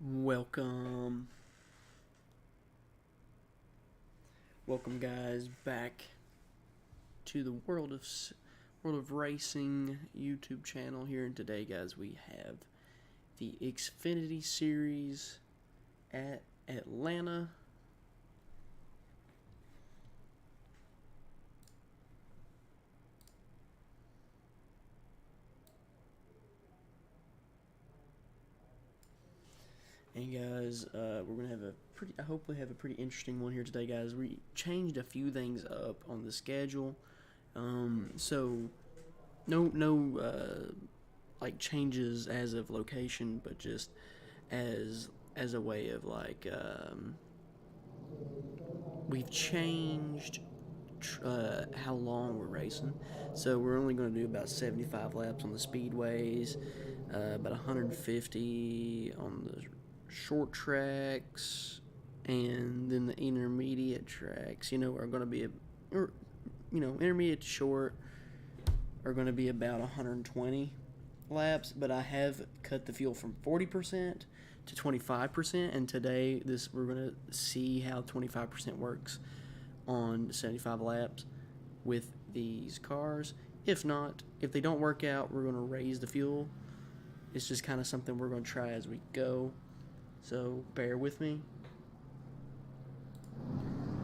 Welcome, guys, back to the World of Racing YouTube channel here. And today, guys, we have the Xfinity Series at Atlanta. And guys, we're gonna have I hopefully have a pretty interesting one here today, guys. We changed a few things up on the schedule, so no like changes as of location, but just as a way of like we've changed how long we're racing. So we're only going to do about 75 laps on the speedways, about 150 on the short tracks, and then the intermediate tracks. Are going to be intermediate to short are going to be about 120 laps. But I have cut the fuel from 40% to 25%, and today we're going to see how 25% works on 75 laps with these cars. If they don't work out, we're going to raise the fuel. It's just kind of something we're going to try as we go. So bear with me.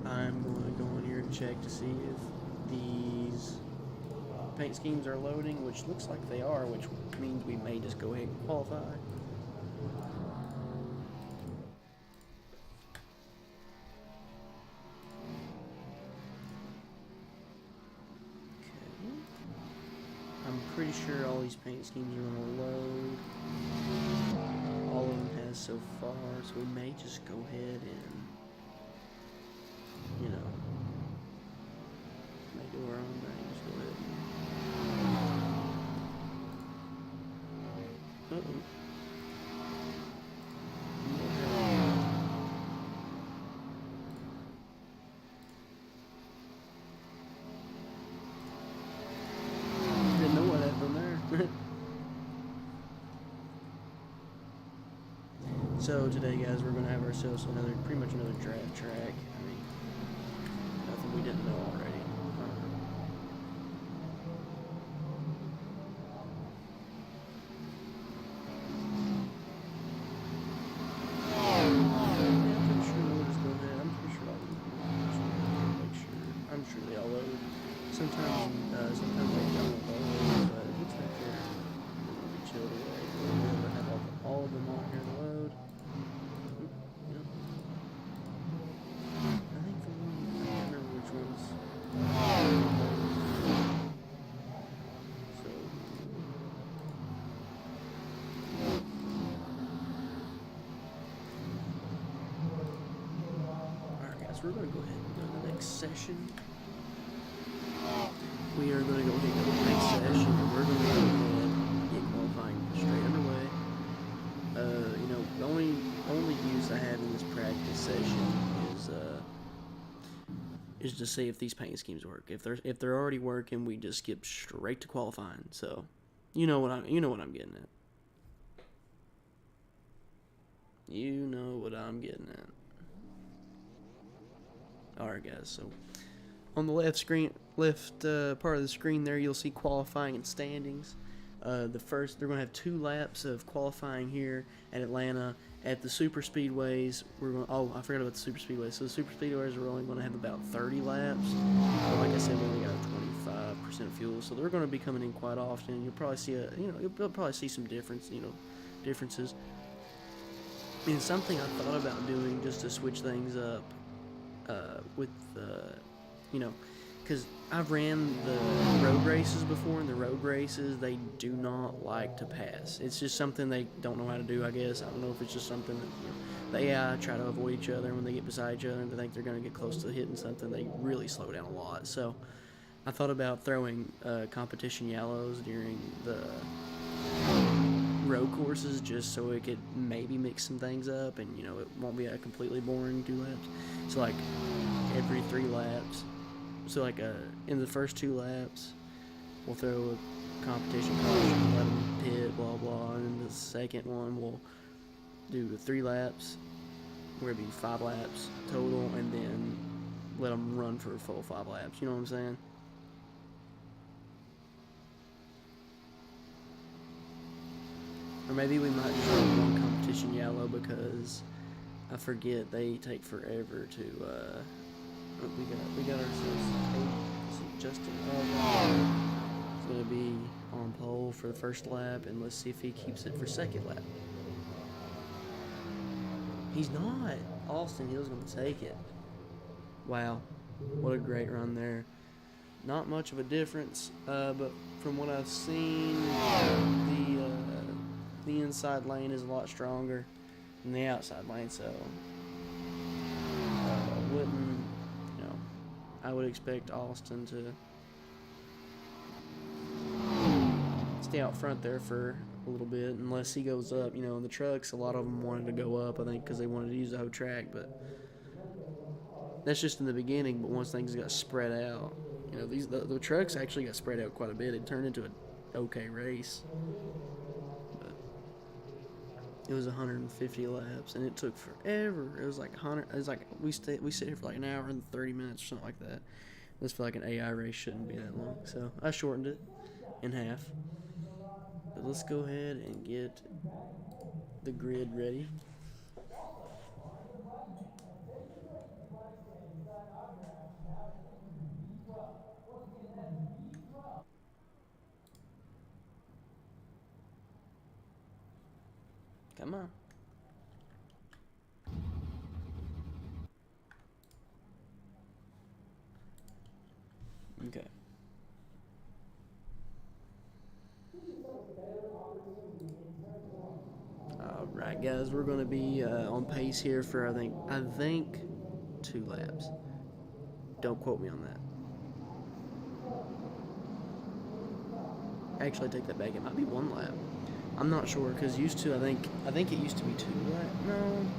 I'm going to go in here and check to see if these paint schemes are loading, which looks like they are, which means we may just go ahead and qualify. I'm pretty sure all these paint schemes are going to load. All of them has so far, so we may just go ahead and, may do our own thing. Just go ahead. Uh-oh. Didn't know what happened there. So today, guys, we're going to have ourselves pretty much another draft track. I mean, nothing we didn't know already. I'm sure they all load. Sometimes they don't load, but it looks like they're going to be chilled away. We'll have all of them on here to load. Yep. I think the one, I can't remember which ones. So, alright, guys, we're going to go ahead and go to the next session. We are going to go ahead and go to the next session, and we're going to go ahead and get qualifying straight underway. The only use I have in this practice session is to see if these paint schemes work. If they're already working, we just skip straight to qualifying. So, you know what I'm getting at. You know what I'm getting at. All right, guys. So, on the left part of the screen there, you'll see qualifying and standings. They're going to have 2 laps of qualifying here at Atlanta. At the super speedways, I forgot about the super speedways. So the super speedways are only going to have about 30 laps. But like I said, we only got 25% fuel, so they're going to be coming in quite often. You'll probably see some differences. And something I thought about doing just to switch things up because I've ran the road races before, and the road races, they do not like to pass. It's just something they don't know how to do, I guess. I don't know if it's just something that the AI try to avoid each other. When they get beside each other and they think they're going to get close to hitting something, they really slow down a lot. So I thought about throwing competition yellows during the road courses just so it could maybe mix some things up, and it won't be a completely boring 2 laps. So like every 3 laps. So like in the first 2 laps, we'll throw a competition caution, let them pit, blah blah, and then the second one we'll do the 3 laps, where it'd be 5 laps total, and then let them run for a full 5 laps. You know what I'm saying? Or maybe we might just run one competition yellow, because I forget they take forever to. We got ourselves Justin. He's gonna be on pole for the first lap, and let's see if he keeps it for second lap. He's not. Austin Hill's gonna take it. Wow, what a great run there. Not much of a difference, but from what I've seen, the inside lane is a lot stronger than the outside lane, so wouldn't, I would expect Austin to stay out front there for a little bit, unless he goes up. In the trucks, a lot of them wanted to go up, I think, because they wanted to use the whole track, but that's just in the beginning. But once things got spread out, the trucks actually got spread out quite a bit. It turned into an okay race. But it was 150 laps, and it took forever. It was like 100. It was like we sit here for like an hour and 30 minutes or something like that. I just feel like an AI race shouldn't be that long, so I shortened it in half. But let's go ahead and get the grid ready. Come on. Okay. Alright, guys, we're going to be on pace here for, I think 2 laps. Don't quote me on that. Actually, I take that back. It might be 1 lap. I'm not sure, because I think it used to be 2 laps.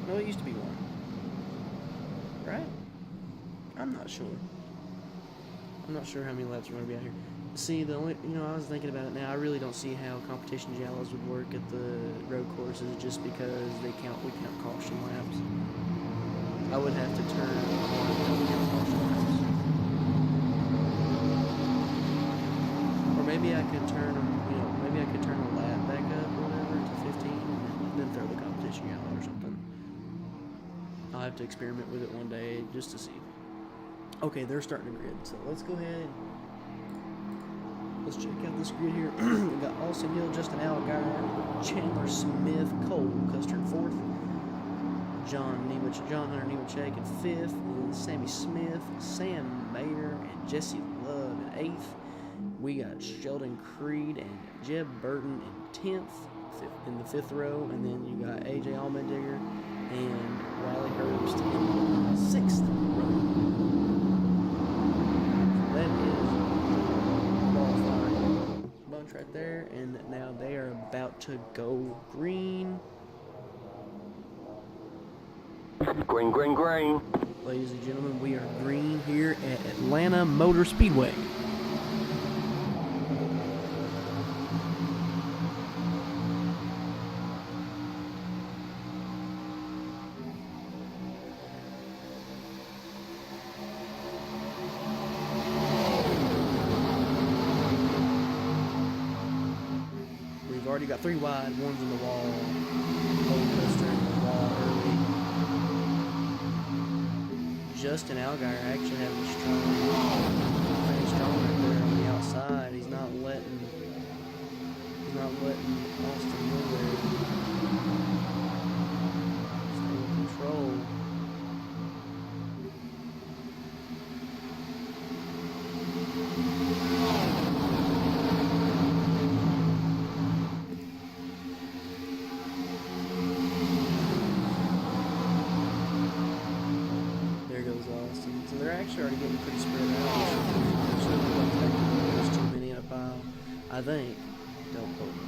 No, it used to be 1. Right? I'm not sure. I'm not sure how many laps we're going to be out here. See, the only, I was thinking about it now. I really don't see how competition yellows would work at the road courses, just because we count caution laps. I would have to turn on caution laps. Or maybe I could turn them, maybe I could turn a lap back up or whatever to 15 and then throw the competition yellow or something. I'll have to experiment with it one day just to see. Okay, they're starting to grid, so let's go ahead. Let's check out this grid here. We got Austin Hill, Justin Allgaier, Chandler Smith, Cole Custer in 4th, John Hunter Nemechek in 5th, and Sammy Smith, Sam Mayer, and Jesse Love in 8th. We got Sheldon Creed and Jeb Burton in 10th, in the 5th row, and then you got AJ Allmendinger and Riley Hurst in the 6th row. That is qualifying bunch right there, and now they are about to go green. Green, green, green. Ladies and gentlemen, we are green here at Atlanta Motor Speedway. We've already got 3 wide, one's in the wall. Cole Custer in the wall early. Justin Allgaier actually having a strong right there on the outside. He's not letting Austin Hill there. Stay in control. So they're actually already getting pretty spread out. There's too many in a pile, I think. Don't quote me.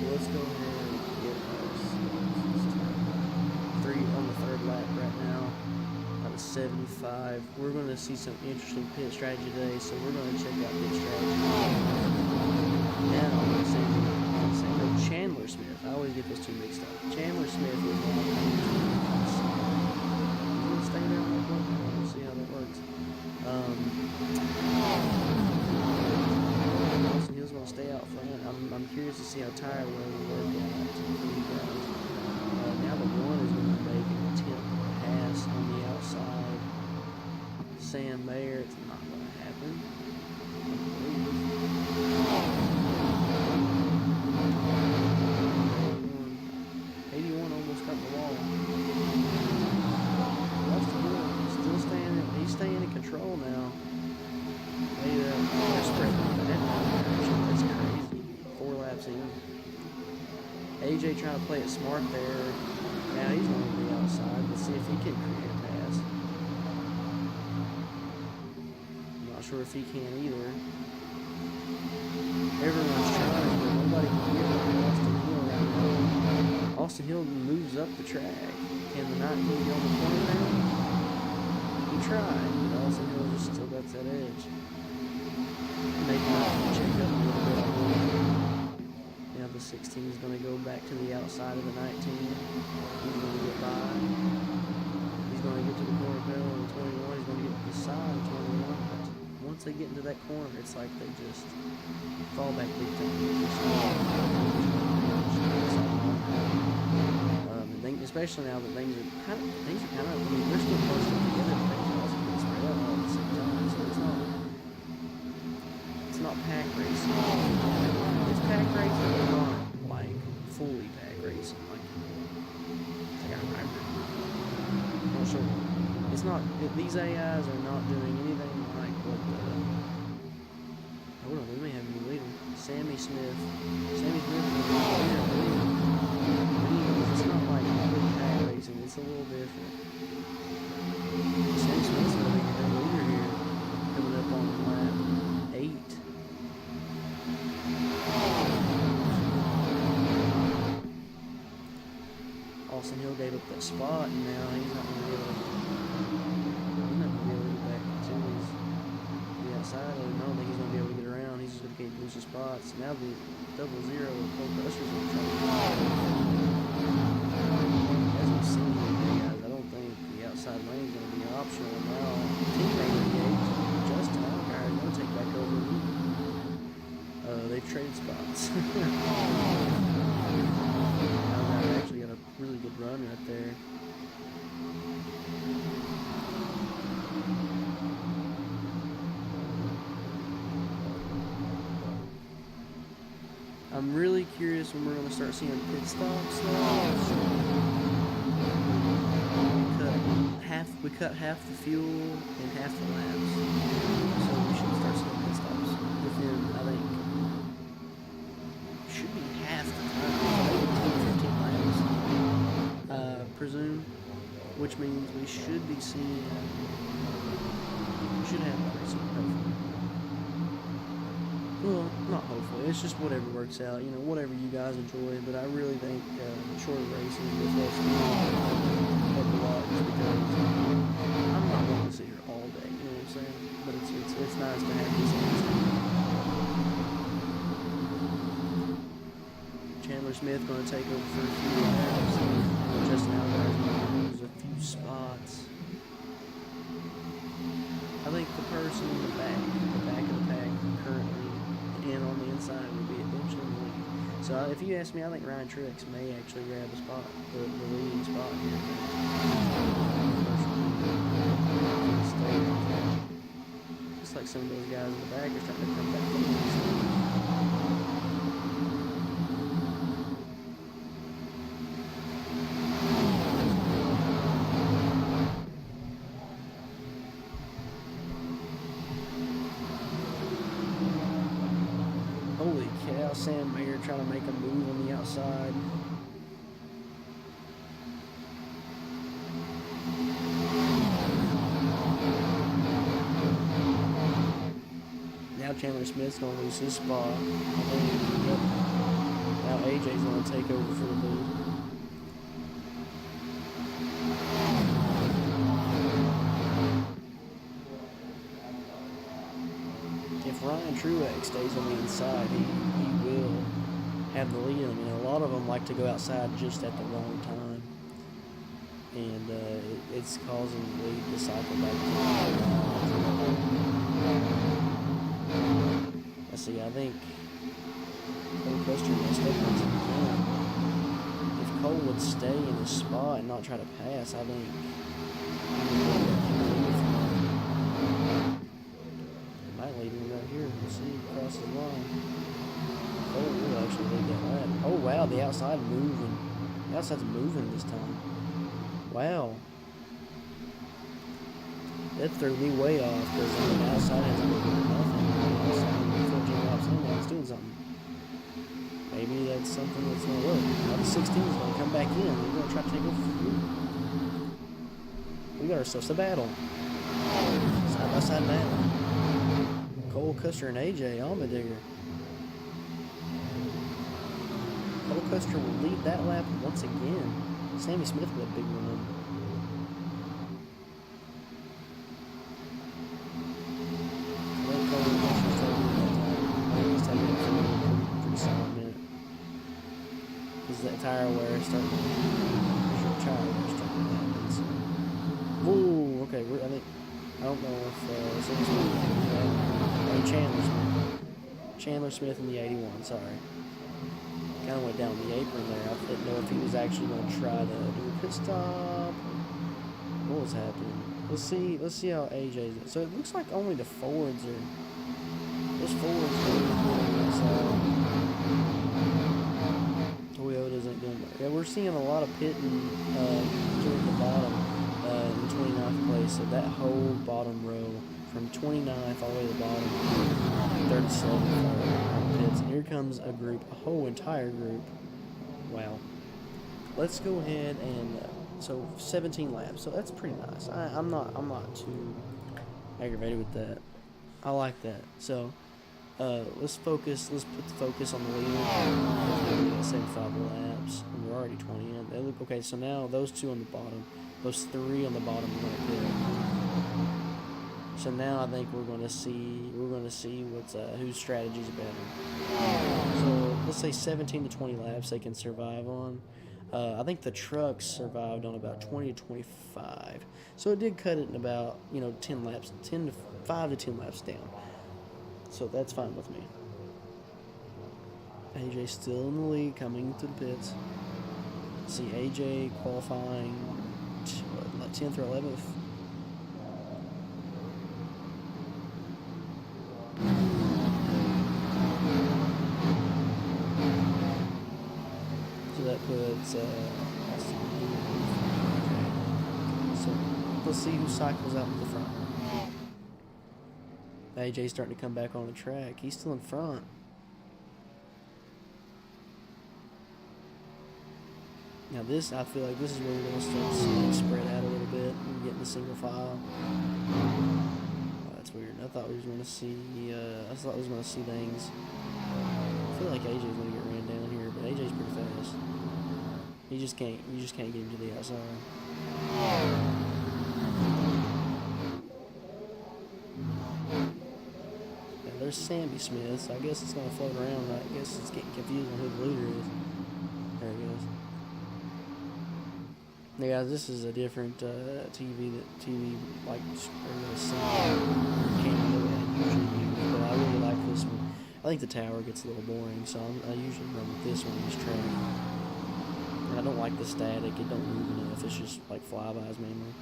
Well, let's go ahead and get us 3 on the 3rd lap right now. Out of 75. We're going to see some interesting pit strategy today, so we're going to check out pit strategy. Now, let's Chandler Smith. I always get those two mixed up. Chandler Smith is on the stay there on that one. We'll see how that works. Austin Hill's going to stay out front. I'm curious to see how tire wear will work out for these guys. Now the one is going to make an attempt pass on the outside. Sam Mayer, it's not going to happen. 81 almost got the wall. Still standing. He's staying in control now. They're spreading that direction. That's crazy. 4 laps in. AJ trying to play it smart there. Now he's going to be outside. Let's see if he can create a pass. I'm not sure if he can either. Everyone's trying, but nobody can get Austin Hill right now. Austin Hill moves up the track. Can the 19 get on the corner now? He tried, but Austin Hill just still got that edge. Maybe not check up a little bit. Now the 16 is going to go back to the outside of the 19. He's going to get by. He's going to get to the corner pedal of the 21. He's going to get to the side of 21. Once they get into that corner, it's like they just fall back big time. Especially now that things are kind of, I mean, they're still close together, but things are also getting spread out all at the same time. So it's not pack racing. It's pack racing, but not like fully pack racing. Like I remember. I'm not sure. It's not. These AIs are not doing anything like what the. Hold on, we may have a new leader. Sammy Smith. Sammy Smith is the leader. It's not like fully pack racing. It's a little different. Sammy Smith's going to be the leader here, coming up on lap 8. Austin Hill gave up that spot, and now he's not going to be able to. I don't think he's going to be able to get around. He's just going to keep losing spots. Now the 00 Cole Crusher's going to try to as we've seen here, guys, I don't think the outside lane is going to be optional now. Teammate engaged. Justin Allgaier is going to take back over. They've traded spots. Allgaier actually got a really good run right there. I'm really curious when we're going to start seeing pit stops now. We cut half the fuel and half the laps. So we should start seeing pit stops within, I think, should be half the time. 15 laps, presume. Which means we should be seeing, we should have racing, hopefully. Well, not hopefully. It's just whatever works out. You know, whatever you guys enjoy. But I really think shorter races with less fuel help a lot, just because I'm not going to sit here all day. You know what I'm saying? But it's nice to have these things. Chandler Smith going to take over for a few laps. Justin Allgaier is going to lose a few spots. I think the person in the back of the pack currently in on the inside would be eventually the lead. So if you ask me, I think Ryan Truex may actually grab a spot, the leading spot here. Just like some of those guys in the back are starting to come back. Holy cow, Sam Mayer trying to make a move on the outside. Now Chandler Smith's going to lose his spot. Now AJ's going to take over for the lead. If Ryan Truex stays on the inside, he will have the lead in them. You know, a lot of them like to go outside just at the wrong time, and it's causing the lead to cycle back. Let's see. I think Cole Custer messed up once again. If Cole would stay in his spot and not try to pass, I think. Might lead him right here. We'll see. Crosses the line. Cole will actually lead that lap. Oh wow, the outside moving. The outside's moving this time. Wow. That threw me way off because the outside hasn't been doing nothing. The outside 14 laps in now, it's doing something. Maybe that's something that's going to work. Now the 16 is going to come back in. We're going to try to take over. We got ourselves a battle. Side by side battle. Cole Custer and AJ Allmendinger. Cole Custer will lead that lap once again. Sammy Smith with a big run. He's taking it for a pretty solid minute. Because that tire wear is starting to happen. So. Ooh, okay. I don't know if Chandler Smith in the 81. Sorry. Kind of went down the apron there. I didn't know if he was actually going to try to do a pit stop. What was happening? Let's see how AJ's. So it looks like only the Fords are. Those Fords are doing so. Toyotas ain't doing much. Yeah, we're seeing a lot of pitting toward the bottom in 29th place. So that whole bottom row from 29th all the way to the bottom, 37 pits. And here comes a group, a whole entire group. Wow. Let's go ahead and so 17 laps. So that's pretty nice. I'm not too aggravated with that. I like that. So let's focus. Let's put the focus on the leader. We got 75 laps, and we're already 20 in. They look okay. So now those two on the bottom, those three on the bottom are going to pit. So now I think we're going to see what's whose strategies are better. So let's say 17 to 20 laps they can survive on. I think the trucks survived on about 20 to 25. So it did cut it in about 10 laps, 5 to 10 laps down. So that's fine with me. AJ still in the lead, coming to the pits. See AJ qualifying 10th or 11th. That puts so let's see who cycles out in the front. AJ's starting to come back on the track. He's still in front. Now this, I feel like this is where we're going to start seeing spread out a little bit and getting the single file. Oh, that's weird. I thought we was going to see. I thought we was going to see things. I feel like AJ's going to get ran down here, but AJ's pretty fast. You just can't get him to the outside. Yeah, there's Sammy Smith. So I guess it's gonna float around. I guess it's getting confused on who the leader is. There he goes. Yeah, guys, this is a different TV like camera that I usually use, but I really like this one. I think the tower gets a little boring, so I usually run with this one on this track. I don't like the static, it don't move enough, it's just like flybys mainly.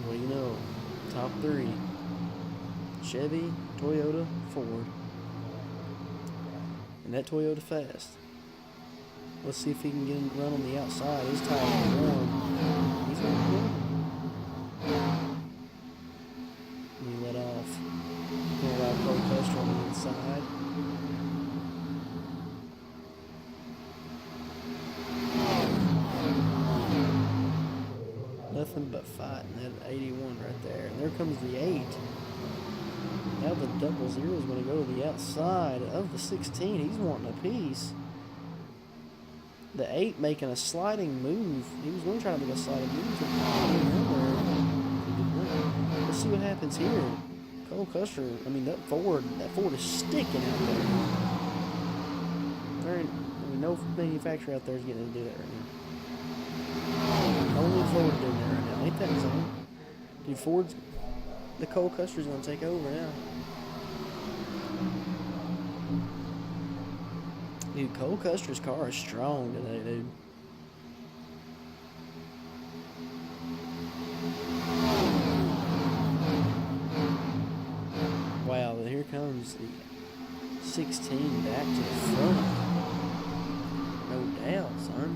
What do you know? Top 3. Chevy, Toyota, Ford. And that Toyota fast. Let's see if he can get him run on the outside. His tires are warm. He's going to get him. And he let off. Going to allow Cole Custer on the inside. Nothing but fighting that 81 right there. And there comes the 8. Now the 00 is going to go to the outside of the 16. He's wanting a piece. The 8 making a sliding move. He was going to try to make a sliding move. Let's see what happens here. Cole Custer, I mean, that Ford is sticking out there. No manufacturer out there is getting to do that right now. Only Ford doing that right now. Ain't that insane? Dude, the Cole Custer's going to take over now. Dude, Cole Custer's car is strong today, dude. Wow, here comes the 16 back to the front. No doubt, son.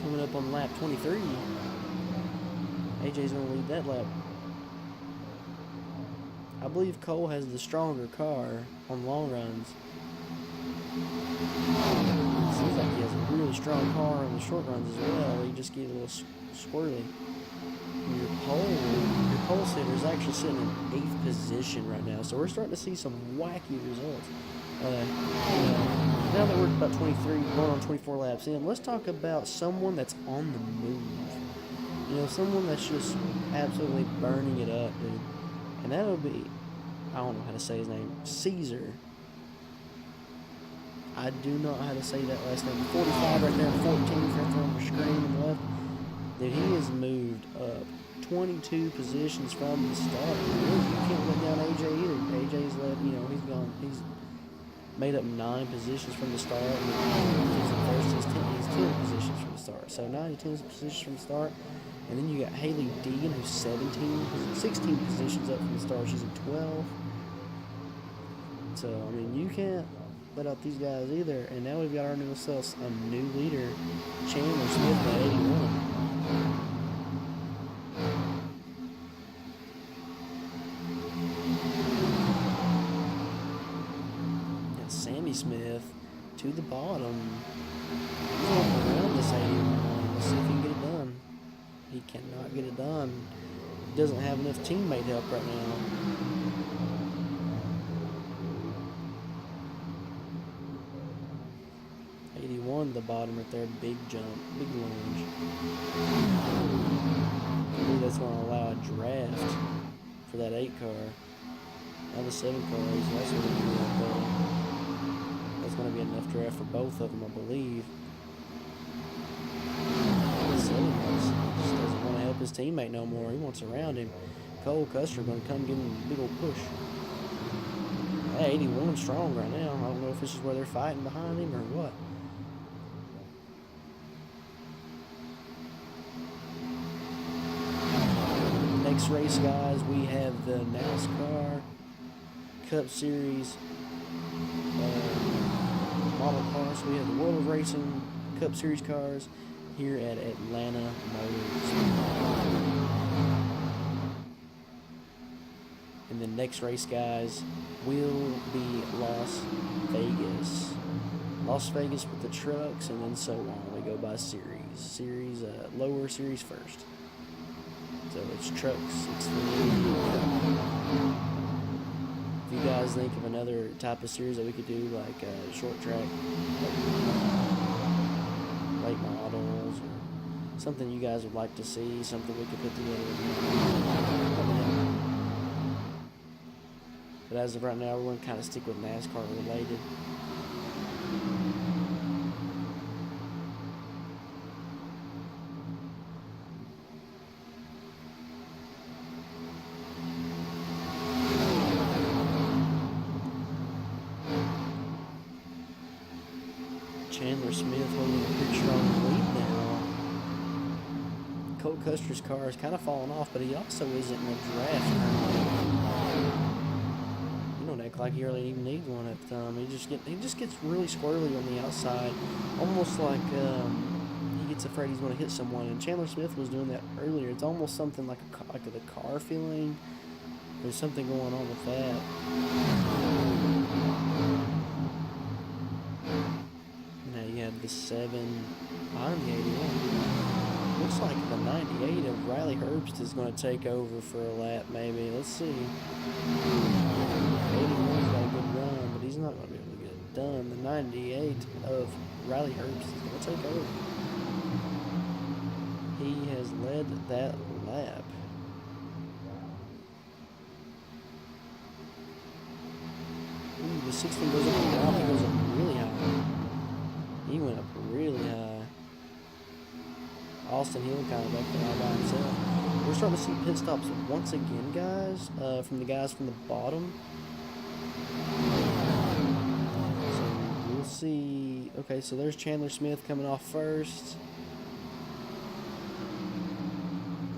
Coming up on lap 23. AJ's going to lead that lap. I believe Cole has the stronger car on long runs. Seems like he has a really strong car on the short runs as well. You just get a little squirrely. Your pole sitter is actually sitting in 8th position right now, so we're starting to see some wacky results. Now that we're about 23, going on 24 laps in, let's talk about someone that's on the move. You know, someone that's just absolutely burning it up, dude. And that'll be, I don't know how to say his name, Caesar. I do not know how to say that last name. 45 right there, 14 right there on the screen on the left. Dude, he has moved up 22 positions from the start. You can't let down AJ either. AJ's he's made up 9 positions from the start. He's in first, he's 10 positions from the start. So 9 to 10 positions from the start. And then you got Haley Deegan, who's 16 positions up from the start. She's in 12. So, I mean, you can't let out these guys either. And now we've got our new leader, Chandler Smith at 81. And Sammy Smith to the bottom. He's walking around this 81. Let's see if he can get it done. He cannot get it done. He doesn't have enough teammate help right now. To the bottom right there, big jump, big lunge. I believe that's going to allow a draft for that 8 car. Now the 7 car is also going to be up there. That's going to be enough draft for both of them, I believe. The 7 car just doesn't want to help his teammate no more. He wants around him. Cole Custer going to come give him a big old push. Hey, 81 strong right now. I don't know if this is where they're fighting behind him or what. Next race, guys, we have the NASCAR Cup Series model cars. We have the World of Racing Cup Series cars here at Atlanta Motors. And the next race, guys, will be Las Vegas. Las Vegas with the trucks, and then so on. We go by series. Lower series first. So it's trucks, Xfinity. If you guys think of another type of series that we could do, like short track, late models, or something you guys would like to see, something we could put together. But as of right now, we're going to kind of stick with NASCAR related. Chandler Smith holding a pretty strong lead now. Cole Custer's car is kind of falling off, but he also isn't in a draft. You don't act like he really even needs one at the time. He just gets really squirrely on the outside, almost like he gets afraid he's going to hit someone. And Chandler Smith was doing that earlier. It's almost something like the car feeling. There's something going on with that. The 7 behind the 81. Looks like the 98 of Riley Herbst is going to take over for a lap, maybe. Let's see. 81's got a good run, but he's not going to be able to get it done. The 98 of Riley Herbst is going to take over. He has led that lap. Ooh, the 16 goes up and down. He goes up really high. He went up really high. Austin Hill kind of back there all by himself. We're starting to see pit stops once again, guys, from the guys from the bottom. So we'll see. Okay, so there's Chandler Smith coming off first.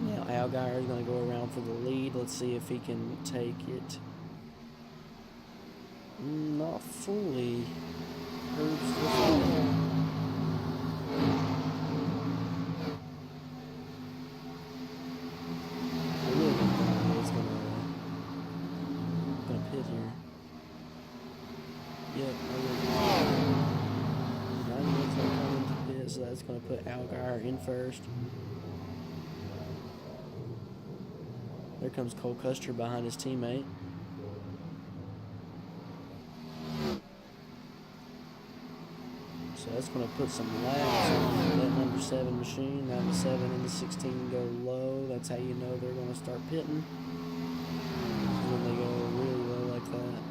Now Allgaier is going to go around for the lead. Let's see if he can take it. Not fully. Herbst pit here. Yep, Ryan's gonna come into pit, so that's gonna put Allgaier in first. There comes Cole Custer behind his teammate. So that's gonna put some laps on that number 7 machine. Now the 7 and the 16 go low. That's how you know they're gonna start pitting. When they go really low like that.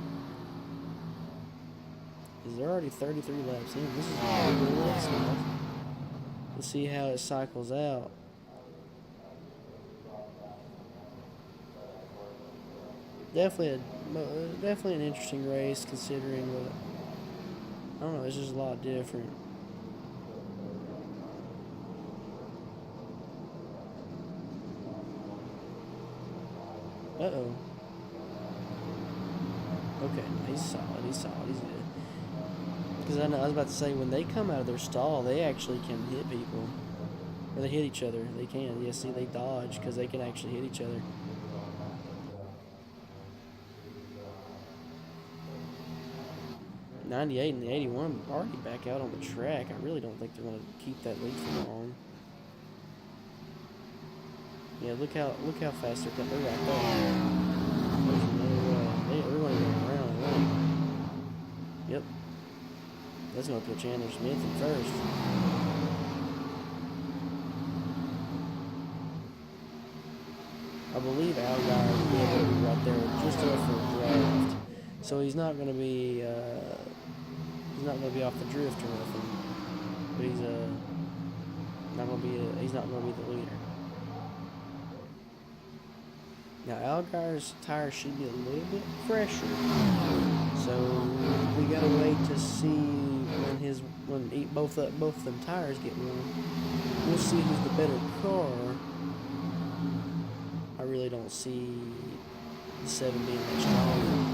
Because they're already 33 laps in. This is a big race now. Let's see how it cycles out. Definitely an interesting race considering what, I don't know, it's just a lot different. Uh-oh. Okay, he's solid, he's good. Because I was about to say, when they come out of their stall, they actually can hit people. Or they hit each other. They can. Yeah, see, they dodge because they can actually hit each other. '98 and the '81 already back out on the track. I really don't think they're going to keep that lead for long. Yeah, look how fast they're coming. They're right there. They're going to go around. Right? Yep. That's going to put Chandler Smith in first. I believe Allgaier will be able to be right there just enough for a draft. So he's not going to be off the drift or nothing. But he's not going to be the leader. Now Allgaier's tires should be a little bit fresher, so we gotta wait to see when both of them tires get warm. We'll see who's the better car. I really don't see the 7 being much stronger.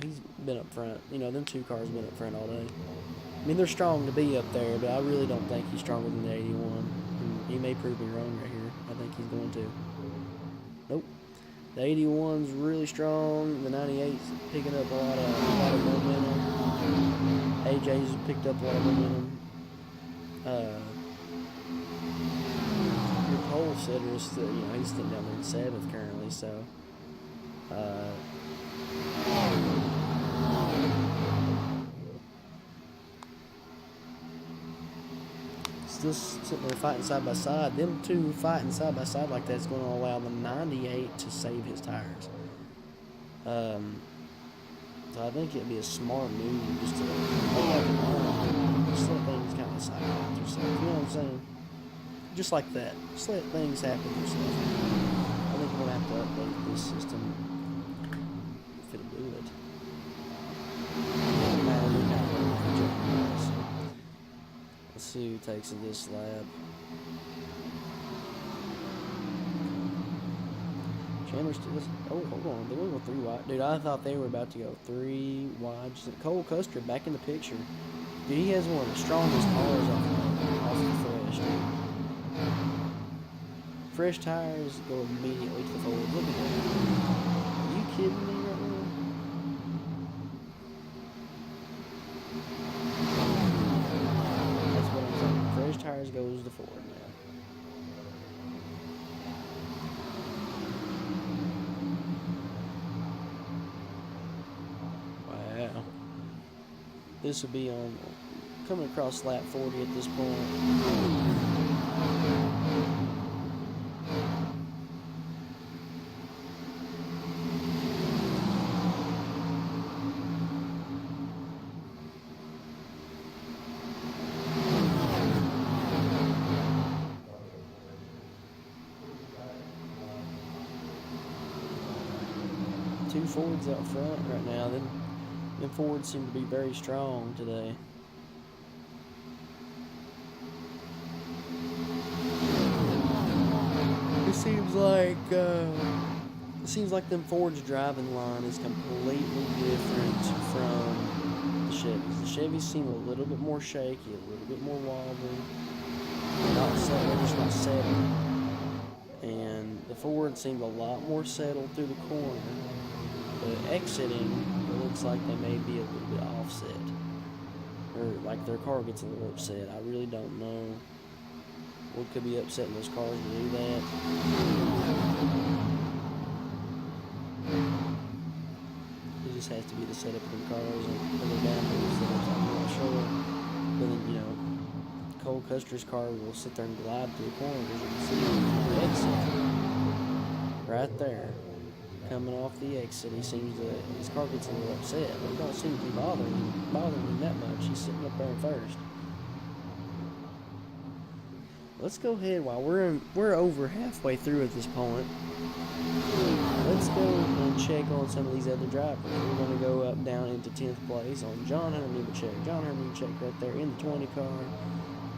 He's been up front. Them two cars have been up front all day. I mean, they're strong to be up there, but I really don't think he's stronger than the 81. And he may prove me wrong right here. I think he's going to. Nope. The 81's really strong. The 98's picking up a lot of momentum. AJ's picked up a lot of momentum. Your pole sitter is still, he's still down there in 7th currently, so. Still sitting there fighting side by side. Them two fighting side by side like that's going to allow the 98 to save his tires. So I think it'd be a smart move just to let things kind of cycle out themselves. You know what I'm saying? Just like that. Just let things happen themselves. I think we're going to have to update this system if it'll do it. No matter what kind of let's see who takes this lap. Chandler still. Oh, hold on. They're going to go 3 wide. Dude, I thought they were about to go 3 wide. Cole Custer back in the picture. Dude, he has one of the strongest cars off the fresh. Fresh tires go immediately to the forward. Look at that. Are you kidding me right now? That's what I'm saying. Fresh tires goes to forward now. Wow. This would be on coming across lap 40 at this point. Two Fords out front right now. Them Fords seem to be very strong today. It seems like them Ford's driving line is completely different from the Chevys. The Chevys seem a little bit more shaky, a little bit more wobbly. They're just not settled. And the Ford seemed a lot more settled through the corner. But exiting, it looks like they may be a little bit offset. Or like their car gets a little upset. I really don't know what could be upsetting those cars to do that. It just has to be the setup of the cars and the downhill setups. I'm not sure. But then, you know, Cole Custer's car will sit there and glide through the corners. You can see the exit right there. Coming off the exit, his car gets a little upset, but it don't seem to be bothering him that much. He's sitting up there first. Let's go ahead while we're over halfway through at this point. Let's go and check on some of these other drivers. We're going to go up down into 10th place on John Hunter Nemechek. John Hunter Nemechek right there in the 20 car.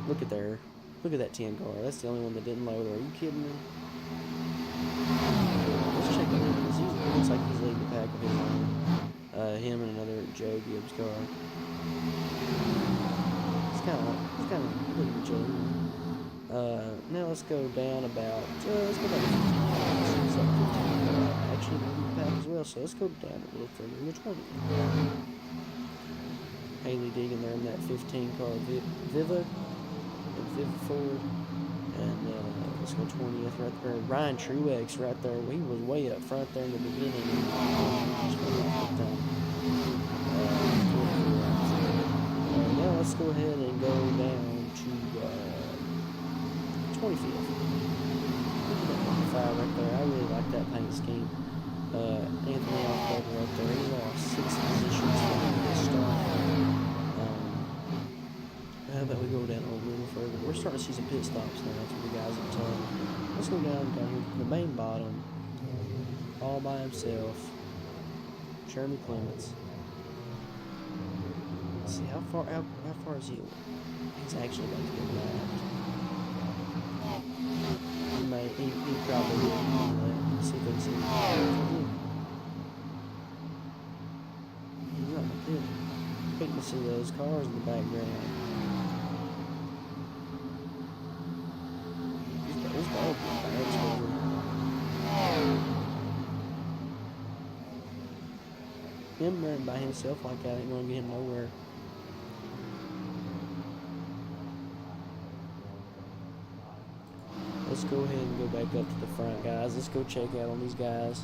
Look at there. Look at that 10 car. That's the only one that didn't load. Are you kidding me? Let's check on him. It looks like he's leading the pack of his own. Him and another Joe Gibbs car. It's kind of leading each other. Now let's go down about. Let's go down to 15. Actually leading the pack as well. So let's go down a little further in the 20. Haley Deegan there in that 15 car. Viva Ford. And let's go 20th right there. Ryan Truex right there. He was way up front there in the beginning. Now let's go ahead and go down to 25th. Right there. I really like that paint scheme. Anthony Alcantara right there. He lost 6 positions from the start. How about we go down a little further? We're starting to see some pit stops now for the guys up top. Let's go down here to the main bottom, all by himself. Jeremy Clements. Let's see how far is he? He's actually about to get lapped. He probably will. Let's see if we can see. He's not in the pit. You can see those cars in the background. Him running by himself like that ain't gonna get him nowhere. Let's go ahead and go back up to the front, guys. Let's go check out on these guys.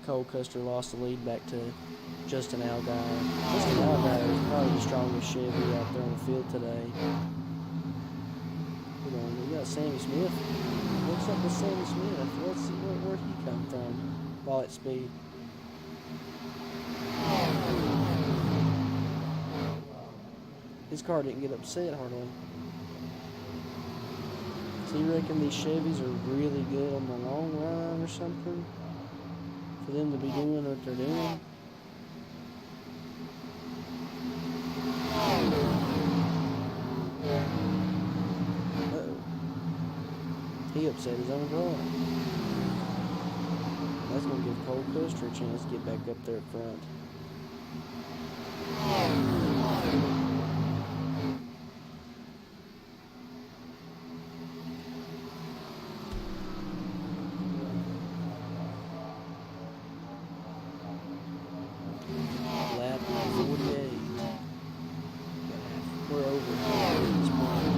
Cole Custer lost the lead back to Justin Allgaier. Justin Allgaier is probably the strongest Chevy out there on the field today. We got Sammy Smith. What's up with Sammy Smith? Let's see where'd he come from? Ball at speed. His car didn't get upset hardly. So you reckon these Chevys are really good on the long run or something? For them to be doing what they're doing? He upset his own car. That's going to give Cole Custer a chance to get back up there front. Lap 48. We're over at this point.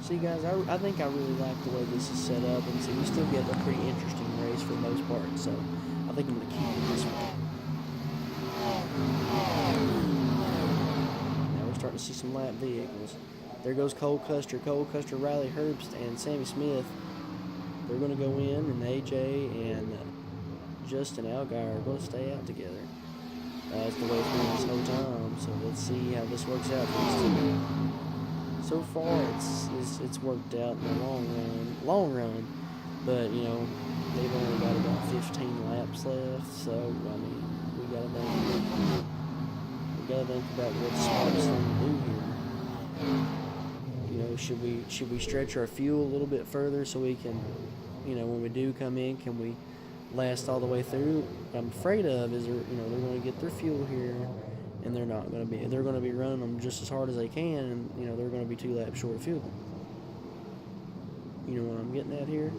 See, see, guys, I think I really like the way this is set up, and so you still get a pretty interesting race for the most part. So I think I'm gonna keep it this way. Now we're starting to see some lap vehicles. There goes Cole Custer, Riley Herbst, and Sammy Smith. They're going to go in, and AJ and Justin Allgaier are going to stay out together. That's the way it's been this whole time. So let's see how this works out for these two. So far, it's worked out in the long run. But you know, they've only got about 15 laps left. So I mean, we gotta think about what's the smartest thing to do here. You know, should we stretch our fuel a little bit further so we can, you know, when we do come in, can we last all the way through? What I'm afraid of is they're going to get their fuel here, and they're going to be running them just as hard as they can, and you know they're going to be 2 laps short of fuel. You know what I'm getting at here?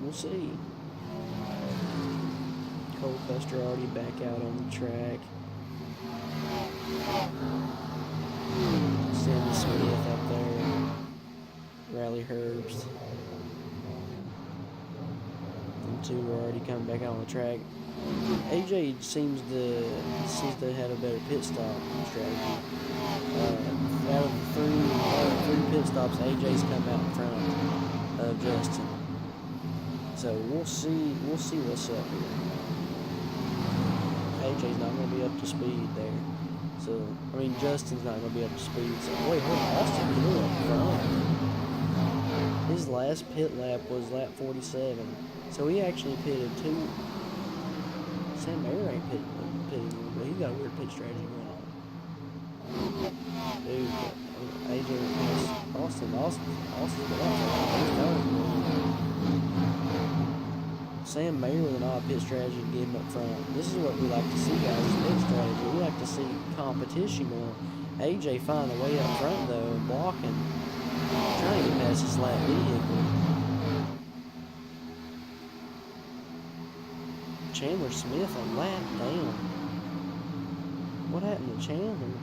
We'll see. Cole Custer already back out on the track. Sammy Smith up there. Riley Herbst. Them two are already coming back out on the track. AJ seems to have a better pit stop strategy. Out of three pit stops, AJ's come out in front of Justin. So we'll see what's up here. AJ's not going to be up to speed there. So, I mean, Justin's not going to be up to speed. So, wait, hold on. Austin Hill up front. His last pit lap was lap 47. So, he actually pitted 2. Sam Mayer ain't pitting, but he's got a weird pit strategy going on. Dude, AJ was Austin's Sam Mayer with an odd pit strategy to get him up front. This is what we like to see, guys, is pit strategy. We like to see competition going. AJ finding a way up front, though, and blocking, trying to get past his lap vehicle. Chandler Smith a lap down. What happened to Chandler?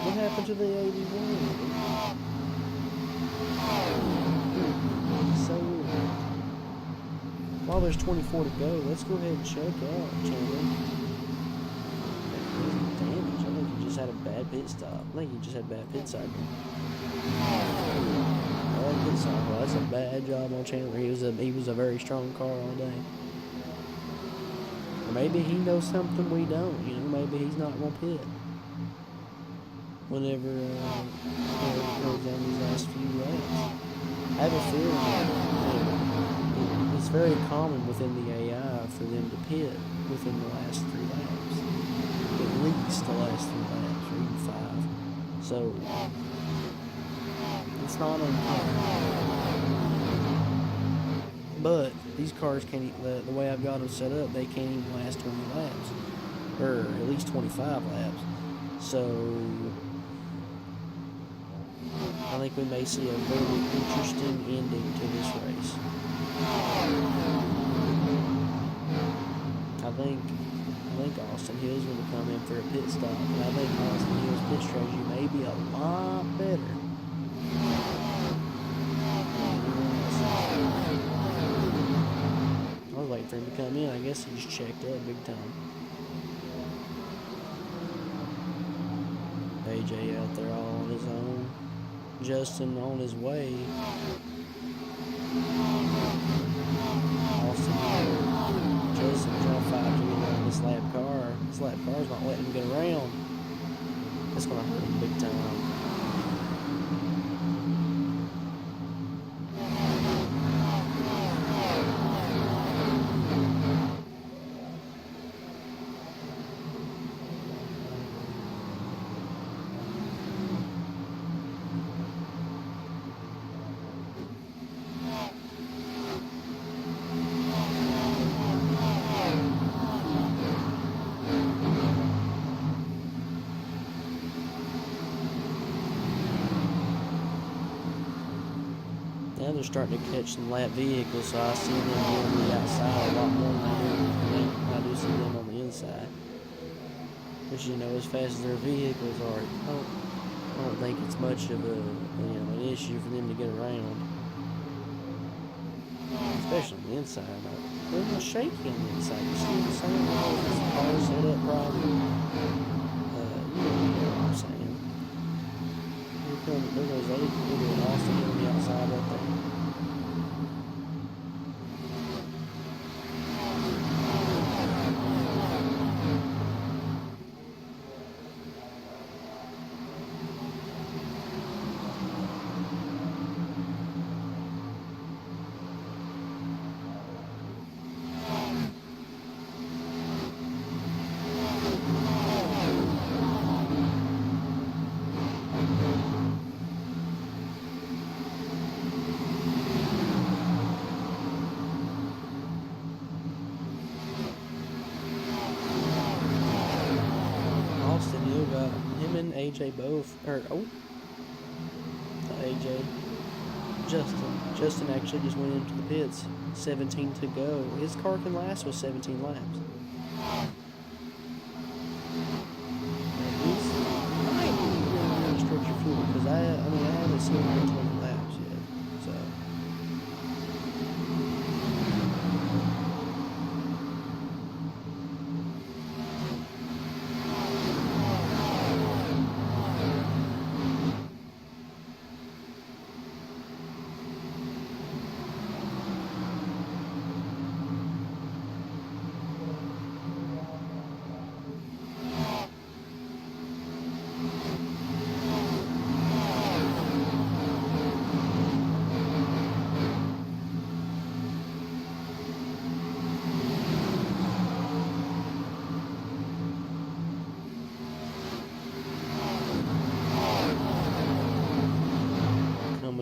What happened to the 81? So weird. While there's 24 to go, let's go ahead and check out Chandler. Damage. I think he just had a bad pit stop. I think he just had a bad pit cycle. Bad pit cycle. That's a bad job on Chandler. He was a very strong car all day. Or maybe he knows something we don't. You know, maybe he's not gonna pit whenever he goes down these last few laps. I have a feeling it's very common within the AI for them to pit within the last 3 laps. At least the last 3 laps, or even 5. So, it's not uncommon. But, these cars can't, the way I've got them set up, they can't even last 20 laps. Or at least 25 laps. So, I think we may see a very interesting ending to this race. I think Austin Hill's going to come in for a pit stop, and I think Austin Hill's pit strategy may be a lot better. I was waiting for him to come in. I guess he just checked up big time. AJ out there all on his own. Justin on his way. Austin here. Justin trying to fight to get around this lap car. This lap car's not letting him get around. That's going to hurt him big time. now they're starting to catch some lap vehicles, so I see them on the outside a lot more than I do see them on the inside. Which, you know, as fast as their vehicles are, I don't think it's much of an issue for them to get around. Especially on the inside. They're a little shaky on the inside. You see what I'm saying? The car set up probably. You know what I'm saying. There goes 8. They're doing Austin on the outside right there. Him and AJ both, not AJ, Justin actually just went into the pits, 17 to go. His car can last with 17 laps. He's might be really stretch your fuel, because I haven't seen him 20 laps yet, so.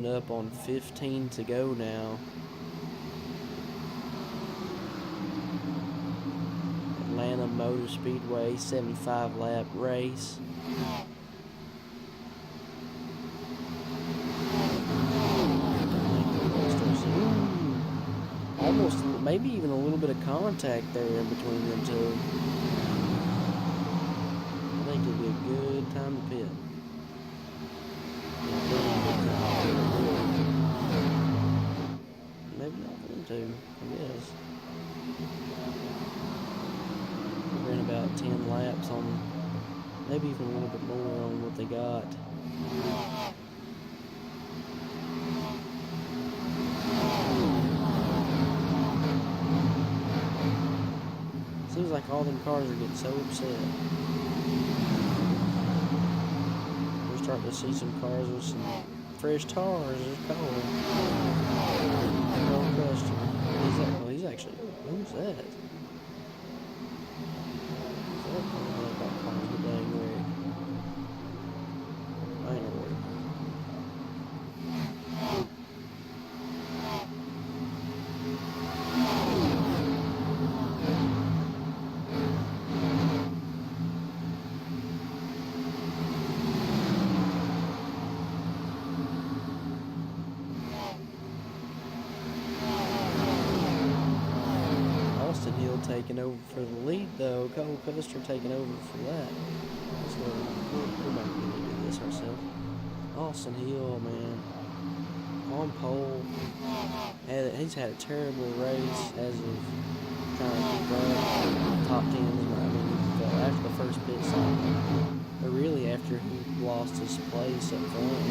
Up on 15 to go now. Atlanta Motor Speedway 75 lap race. Almost, maybe even a little bit of contact there in between them two. I think it'd be a good time to pit. Maybe not for them two, I guess. We're in about 10 laps on, maybe even a little bit more on what they got. Seems like all them cars are getting so upset. We're starting to see some cars with some fresh tires. It's cold. No question. He's actually. Who's that? Taking over for the lead though. Cole Custer taking over for that. So we're not going to do this ourselves. Austin Hill, man, on pole. He's had a terrible race as of trying to keep up. Top 10. After the first pit stop, but really after he lost his place up front,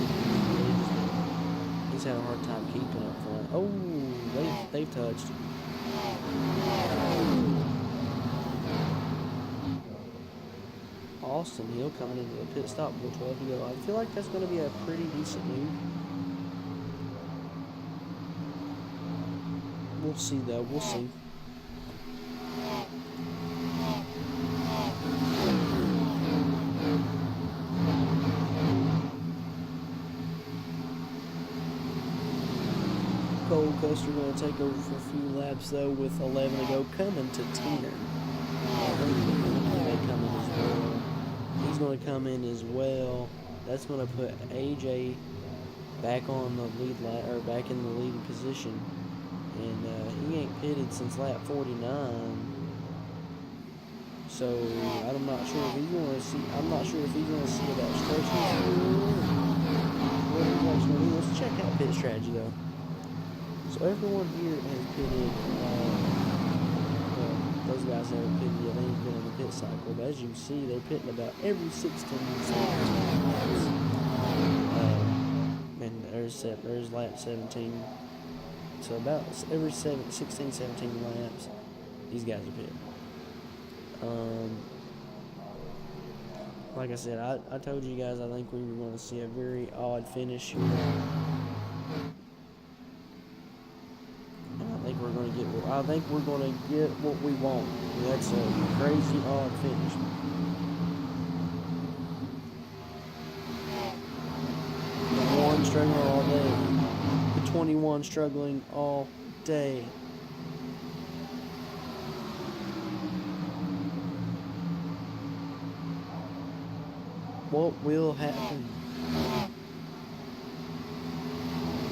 he's had a hard time keeping up front. Oh, they've touched. Austin Hill coming into the pit stop with 12 to go. I feel like that's going to be a pretty decent move. We'll see though. We'll see. Cole Custer going to take over for a few laps though with 11 to go, coming to 10. He's going to come in as well. That's going to put AJ back on the lead or back in the leading position, and he ain't pitted since lap 49. So I'm not sure if he's going to see. I'm not sure if he's going to see about stretching fuel. What he's actually going to do. Let's check out pit strategy though. So everyone here has pitted. Well, those guys haven't pitted yet. They ain't been on the pit cycle. But as you can see, they're pitting about every 16 seconds. And there's lap 17. So about every 16, 17 laps, these guys are pitting. Like I said, I told you guys I think we were going to see a very odd finish here. And I think we're going to get what we want. That's a crazy odd finish. The 1 struggling all day. The 21 struggling all day. What will happen?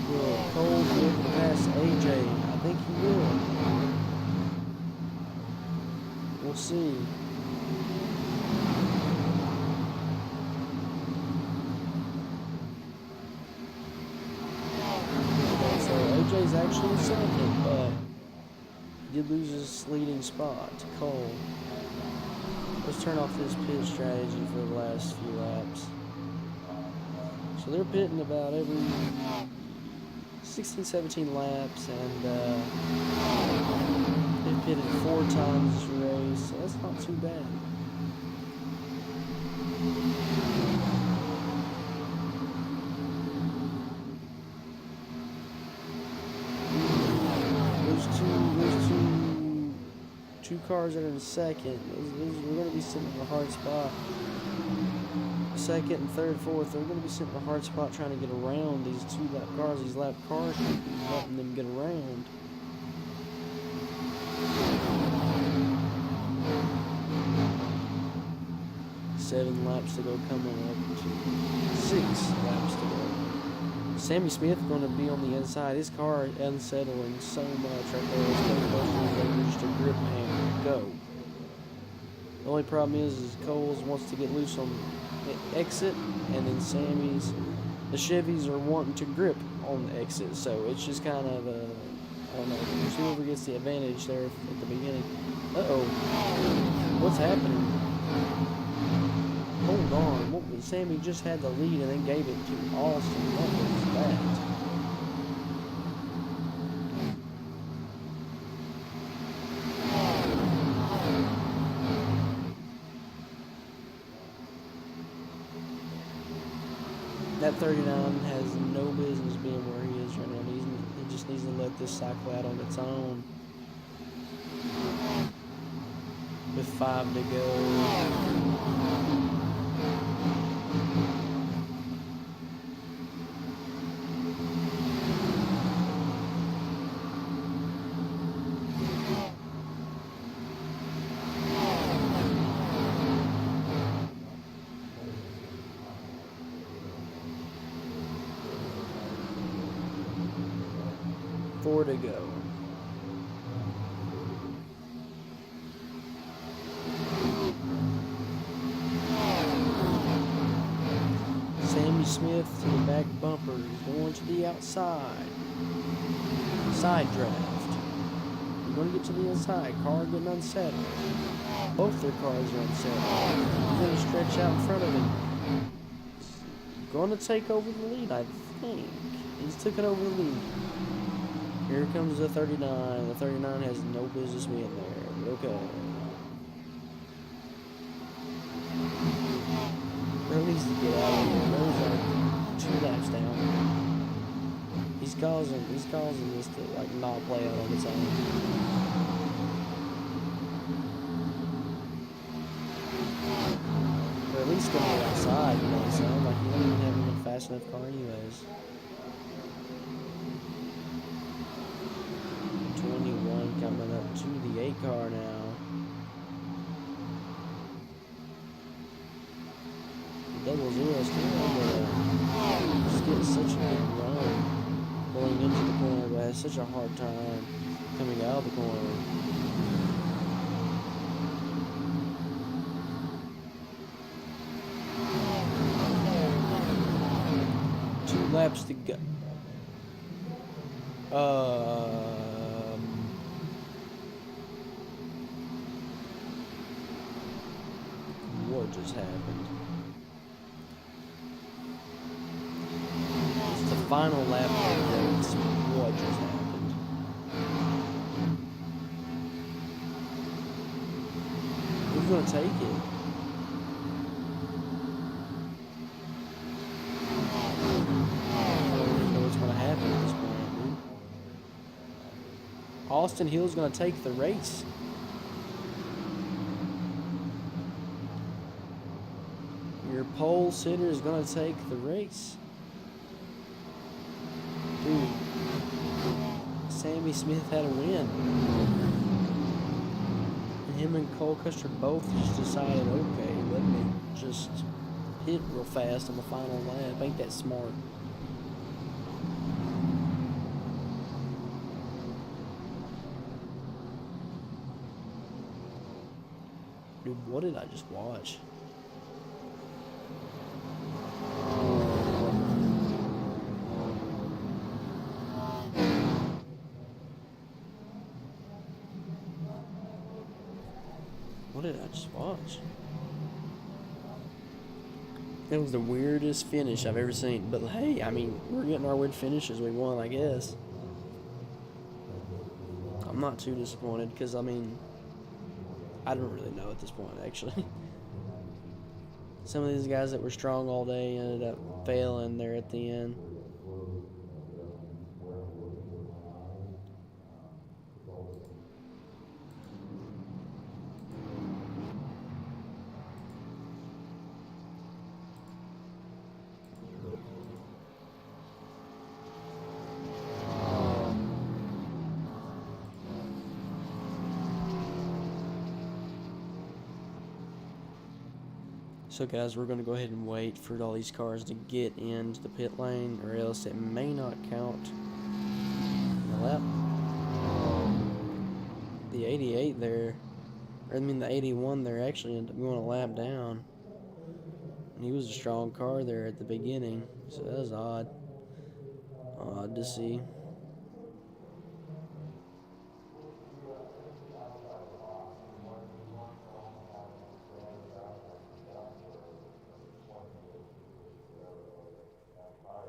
Will Cole be able to pass AJ? I think he will. We'll see. Okay, so AJ's actually in second, but he did lose his leading spot to Cole. Let's turn off this pit strategy for the last few laps. So they're pitting about every 16, 17 laps, and they've pitted 4 times this race, so that's not too bad. There's two cars that are in second. We're going to be sitting in a hard spot. Second and third, fourth, they're going to be sitting in a hard spot trying to get around these lap cars, letting them get around. Seven laps to go, coming up to 6 laps to go. Sammy Smith going to be on the inside. His car unsettling so much right there. It's going to just to grip and go. The only problem is Coles wants to get loose on the exit, and then the Chevys are wanting to grip on the exit. So it's just kind of I don't know. Whoever gets the advantage there at the beginning. What's happening? Hold on. Sammy just had the lead and then gave it to Austin. What was that? That 39 has no business being where he is right now. He just needs to let this cycle out on its own. With 5 to go. To go. Sammy Smith to the back bumper. He's going to the outside. Side draft. We're going to get to the inside. Car getting unsettled. Both their cars are unsettled. He's going to stretch out in front of him. He's going to take over the lead, I think. He's taken over the lead. Here comes the 39. The 39 has no business being there. Okay. Bro needs to get out of here. Bro's like 2 laps down. He's causing this to not play out on its own. Or at least go outside, you know what I'm saying? Like, you don't even have a fast enough car anyways. 21 coming up to the 8 car now. Double zero still just getting has such a good run going into the corner, but has such a hard time coming out of the corner. Two laps to go. What just happened? It's the final lap of the race. What just happened? Who's gonna take it? I don't know what's gonna happen at this point, dude. Austin Hill's gonna take the race. Your pole sitter is gonna take the race. Dude, Sammy Smith had a win. And him and Cole Custer both just decided, okay, let me just hit real fast on the final lap. Ain't that smart? Dude, what did I just watch? What did I just watch? It was the weirdest finish I've ever seen. But hey, I mean, we're getting our weird finishes. We won, I guess. I'm not too disappointed because, I mean, I don't really know at this point, actually. Some of these guys that were strong all day ended up failing there at the end. So guys, we're going to go ahead and wait for all these cars to get into the pit lane, or else it may not count the lap. The 88 there, or I mean the 81 there, actually ended up going a lap down. And he was a strong car there at the beginning, so that was odd to see.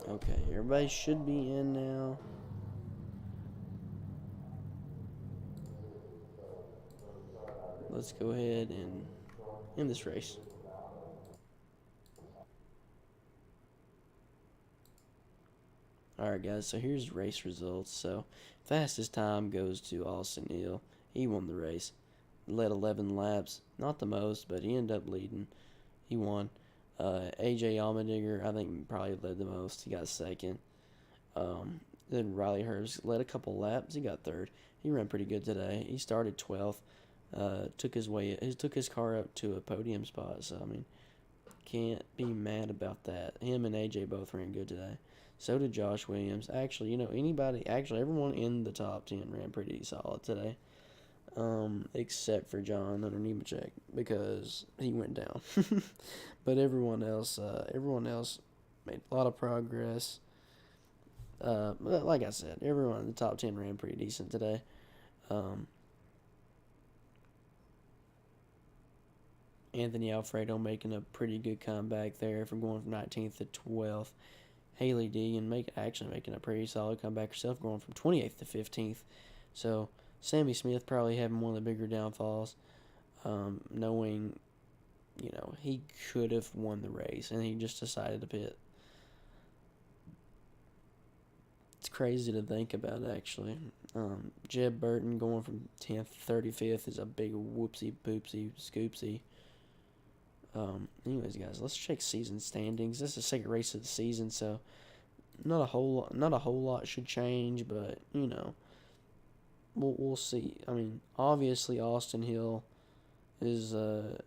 Okay, everybody should be in now. Let's go ahead and end this race. Alright guys, so here's race results. So fastest time goes to Austin Hill. He won the race. Led 11 laps. Not the most, but he ended up leading. He won. AJ Allmendinger, I think, probably led the most. He got second. Then Riley Herbst led a couple laps. He got third. He ran pretty good today. He started 12th. Took his car up to a podium spot. So I mean, can't be mad about that. Him and AJ both ran good today. So did Josh Williams. Actually, everyone in the top 10 ran pretty solid today. Except for John Hunter Nemechek, because he went down. But everyone else made a lot of progress. But like I said, everyone in the top 10 ran pretty decent today. Anthony Alfredo making a pretty good comeback there from going from 19th to 12th. Haley Deegan making a pretty solid comeback herself, going from 28th to 15th. So Sammy Smith probably having one of the bigger downfalls, knowing, he could have won the race, and he just decided to pit. It's crazy to think about, actually. Jeb Burton going from 10th to 35th is a big whoopsie poopsie scoopsie. Anyways, guys, let's check season standings. This is the second race of the season, so not a whole lot should change, but we'll see. I mean, obviously Austin Hill is the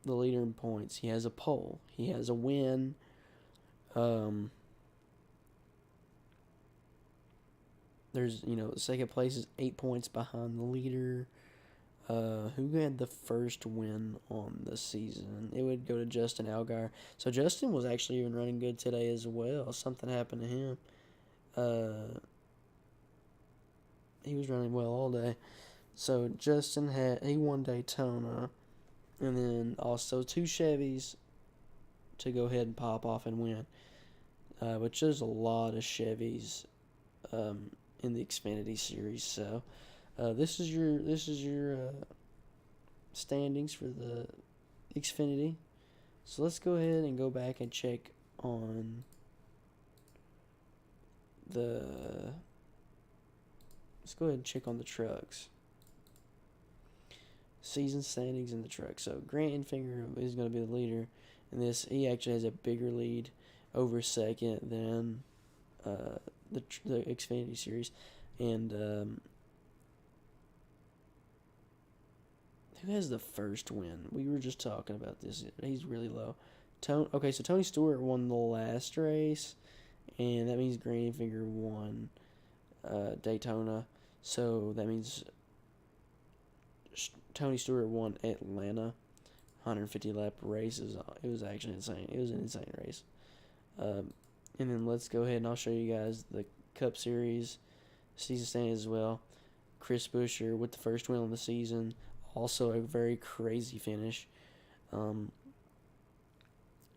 leader in points. He has a pole. He has a win. There's, second place is 8 points behind the leader. Who had the first win on the season? It would go to Justin Allgaier. So Justin was actually even running good today as well. Something happened to him. He was running well all day. So Justin he won Daytona, and then also 2 Chevys to go ahead and pop off and win. Which there's a lot of Chevys in the Xfinity series. So this is your standings for the Xfinity. So let's go ahead and go back and check on let's go ahead and check on the trucks. Season standings in the truck. So Grant Enfinger is going to be the leader in this. He actually has a bigger lead over second than the Xfinity series. And who has the first win? We were just talking about this. He's really low. So Tony Stewart won the last race, and that means Grant Enfinger won Daytona. So that means Tony Stewart won Atlanta, 150 lap race. It was actually insane. It was an insane race. And then let's go ahead and I'll show you guys the Cup Series season standings as well. Chris Buescher with the first win on the season. Also a very crazy finish. Winning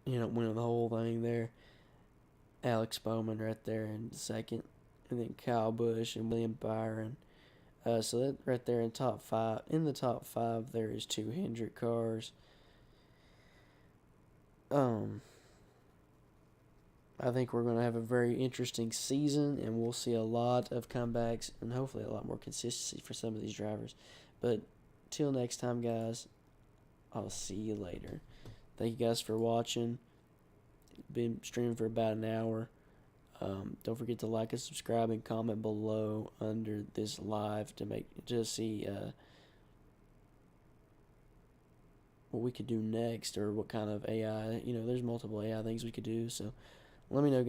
the whole thing there. Alex Bowman right there in second. And then Kyle Busch and William Byron. So that right there in top 5. In the top 5 there is 2 Hendrick cars. I think we're going to have a very interesting season, and we'll see a lot of comebacks and hopefully a lot more consistency for some of these drivers. But till next time, guys, I'll see you later. Thank you guys for watching. Been streaming for about an hour. Don't forget to like and subscribe and comment below under this live to see what we could do next or what kind of AI. There's multiple AI things we could do. So let me know, guys.